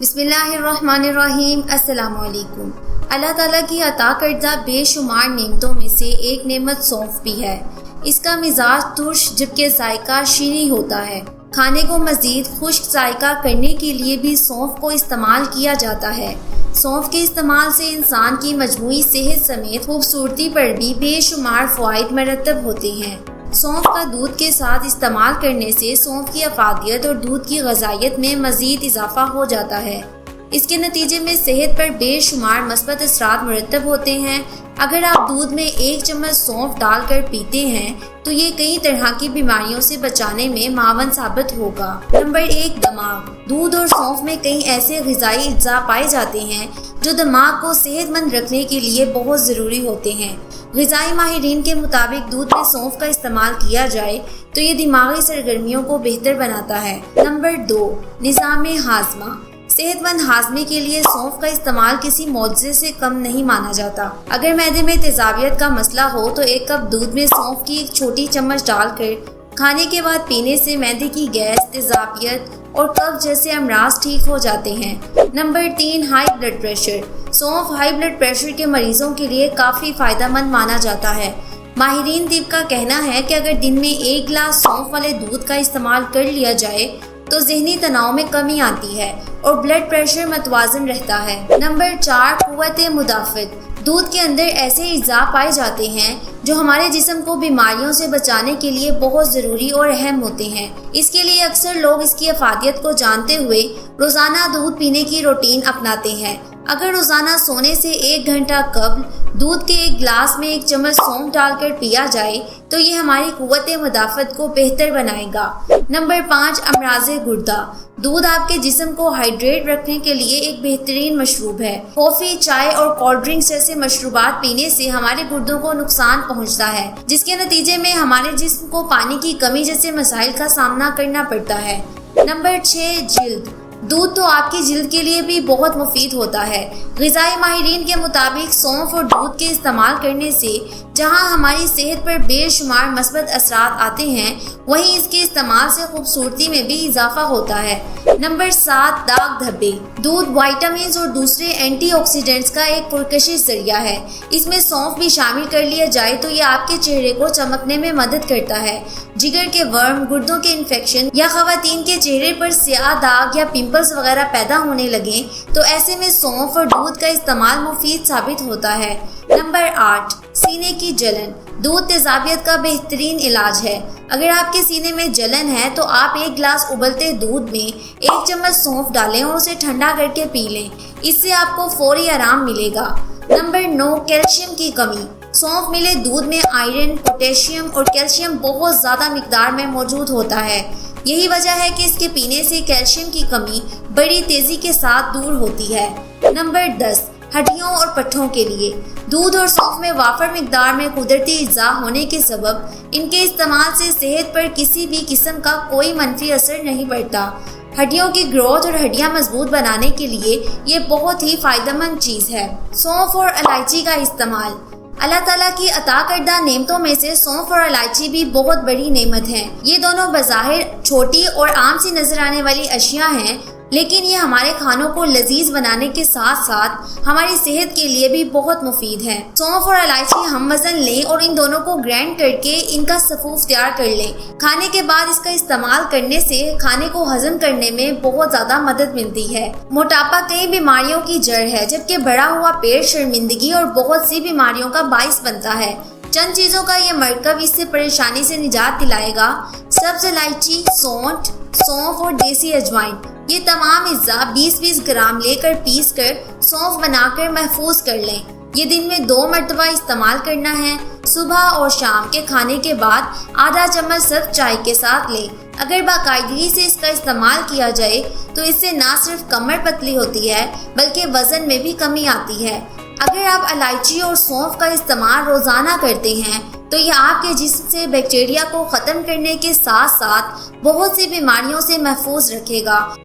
بسم اللہ الرحمن الرحیم۔ السلام علیکم۔ اللہ تعالیٰ کی عطا کردہ بے شمار نعمتوں میں سے ایک نعمت سونف بھی ہے۔ اس کا مزاج ترش جبکہ ذائقہ شیریں ہوتا ہے۔ کھانے کو مزید خشک ذائقہ کرنے کے لیے بھی سونف کو استعمال کیا جاتا ہے۔ سونف کے استعمال سے انسان کی مجموعی صحت سمیت خوبصورتی پر بھی بے شمار فوائد مرتب ہوتے ہیں۔ سونف کا دودھ کے ساتھ استعمال کرنے سے سونف کی افادیت اور دودھ کی غذائیت میں مزید اضافہ ہو جاتا ہے۔ اس کے نتیجے میں صحت پر بے شمار مثبت اثرات مرتب ہوتے ہیں۔ اگر آپ دودھ میں 1 چمچ سونف ڈال کر پیتے ہیں تو یہ کئی طرح کی بیماریوں سے بچانے میں معاون ثابت ہوگا۔ نمبر 1، دماغ۔ دودھ اور سونف میں کئی ایسے غذائی اجزاء پائے جاتے ہیں جو دماغ کو صحت مند رکھنے کے لیے بہت ضروری ہوتے ہیں۔ غذائی ماہرین کے مطابق دودھ میں سونف کا استعمال کیا جائے تو یہ دماغی سرگرمیوں کو بہتر بناتا ہے۔ نمبر 2، نظام ہاضمہ۔ صحت مند ہاضمے کے لیے سونف کا استعمال کسی معجزے سے کم نہیں مانا جاتا۔ اگر معدے میں تیزابیت کا مسئلہ ہو تو 1 کپ دودھ میں سونف کی 1 چھوٹی چمچ ڈال کر کھانے کے بعد پینے سے معدے کی گیس، تیزابیت اور قبض جیسے امراض ٹھیک ہو جاتے ہیں۔ Number 3، high blood pressure. سونف ہائی بلڈ پریشر کے مریضوں کے لیے کافی فائدہ مند مانا جاتا ہے۔ ماہرین طب کا کہنا ہے کہ اگر دن میں 1 گلاس سونف والے دودھ کا استعمال کر لیا جائے تو ذہنی تناؤ میں کمی آتی ہے اور بلڈ پریشر متوازن رہتا ہے۔ نمبر 4، قوت مدافعت۔ دودھ کے اندر ایسے اجزاء پائے جاتے ہیں جو ہمارے جسم کو بیماریوں سے بچانے کے لیے بہت ضروری اور اہم ہوتے ہیں۔ اس کے لیے اکثر لوگ اس کی افادیت کو جانتے ہوئے روزانہ دودھ پینے کی روٹین اپناتے ہیں۔ اگر روزانہ سونے سے 1 گھنٹہ قبل دودھ کے 1 گلاس میں 1 چمچ سونف ڈال کر پیا جائے تو یہ ہماری قوت مدافعت کو بہتر بنائے گا۔ نمبر 5، امراض گردہ۔ دودھ آپ کے جسم کو ہائیڈریٹ رکھنے کے لیے ایک بہترین مشروب ہے۔ کافی، چائے اور کولڈ ڈرنکس جیسے مشروبات پینے سے ہمارے گردوں کو نقصان پہنچتا ہے، جس کے نتیجے میں ہمارے جسم کو پانی کی کمی جیسے مسائل کا سامنا کرنا پڑتا ہے۔ نمبر 6، جلد۔ دودھ تو آپ کی جلد کے لیے بھی بہت مفید ہوتا ہے۔ غذائی ماہرین کے مطابق سونف اور دودھ کے استعمال کرنے سے جہاں ہماری صحت پر بے شمار مثبت اثرات آتے ہیں وہیں اس کے استعمال سے خوبصورتی میں بھی اضافہ ہوتا ہے۔ نمبر 7، داغ دھبے۔ دودھ وائٹامنز اور دوسرے اینٹی آکسیڈنٹس کا ایک پرکشش ذریعہ ہے۔ اس میں سونف بھی شامل کر لیا جائے تو یہ آپ کے چہرے کو چمکنے میں مدد کرتا ہے۔ جگر کے ورم، گردوں کے انفیکشن یا خواتین کے چہرے پر سیاہ داغ یا پمپلز وغیرہ پیدا ہونے لگیں تو ایسے میں سونف اور دودھ کا استعمال مفید ثابت ہوتا ہے۔ نمبر 8، سینے کی جلن۔ دودھ تیزابیت کا بہترین علاج ہے۔ اگر آپ کے سینے میں جلن ہے تو آپ 1 گلاس ابلتے دودھ میں 1 چمچ سونف ڈالیں اور اسے ٹھنڈا کر کے پی لیں۔ اس سے آپ کو فوری آرام ملے گا۔ نمبر 9، کیلشیم کی کمی۔ سونف ملے دودھ میں آئرن، پوٹیشیم اور کیلشیم بہت زیادہ مقدار میں موجود ہوتا ہے۔ یہی وجہ ہے کہ اس کے پینے سے کیلشیم کی کمی بڑی تیزی کے ساتھ دور ہوتی ہے۔ نمبر 10، ہڈیوں اور پٹھوں کے لیے۔ دودھ اور سونف میں وافر مقدار میں قدرتی اجزاء ہونے کے سبب ان کے استعمال سے صحت پر کسی بھی قسم کا کوئی منفی اثر نہیں پڑتا۔ ہڈیوں کی گروتھ اور ہڈیاں مضبوط بنانے کے لیے یہ بہت ہی فائدہ مند چیز ہے۔ سونف اور الائچی کا استعمال۔ اللہ تعالیٰ کی عطا کردہ نعمتوں میں سے سونف اور الائچی بھی بہت بڑی نعمت ہیں۔ یہ دونوں بظاہر چھوٹی اور عام سی نظر آنے والی اشیاء ہیں، لیکن یہ ہمارے کھانوں کو لذیذ بنانے کے ساتھ ساتھ ہماری صحت کے لیے بھی بہت مفید ہے۔ سونف اور الائچی ہم وزن لیں اور ان دونوں کو گرائنڈ کر کے ان کا سفوف تیار کر لیں۔ کھانے کے بعد اس کا استعمال کرنے سے کھانے کو ہضم کرنے میں بہت زیادہ مدد ملتی ہے۔ موٹاپا کئی بیماریوں کی جڑ ہے، جبکہ بڑھا ہوا پیٹ شرمندگی اور بہت سی بیماریوں کا باعث بنتا ہے۔ چند چیزوں کا یہ مرکب اس سے پریشانی سے نجات دلائے گا۔ سبز الائچی، سونف اور دیسی اجوائن۔ یہ تمام اجزاء 20-20 گرام لے کر پیس کر سونف بنا کر محفوظ کر لیں۔ یہ دن میں 2 مرتبہ استعمال کرنا ہے۔ صبح اور شام کے کھانے کے بعد آدھا چمچ سبز چائے کے ساتھ لیں۔ اگر باقاعدگی سے اس کا استعمال کیا جائے تو اس سے نہ صرف کمر پتلی ہوتی ہے بلکہ وزن میں بھی کمی آتی ہے۔ اگر آپ الائچی اور سونف کا استعمال روزانہ کرتے ہیں تو یہ آپ کے جسم سے بیکٹیریا کو ختم کرنے کے ساتھ ساتھ بہت سی بیماریوں سے محفوظ رکھے گا۔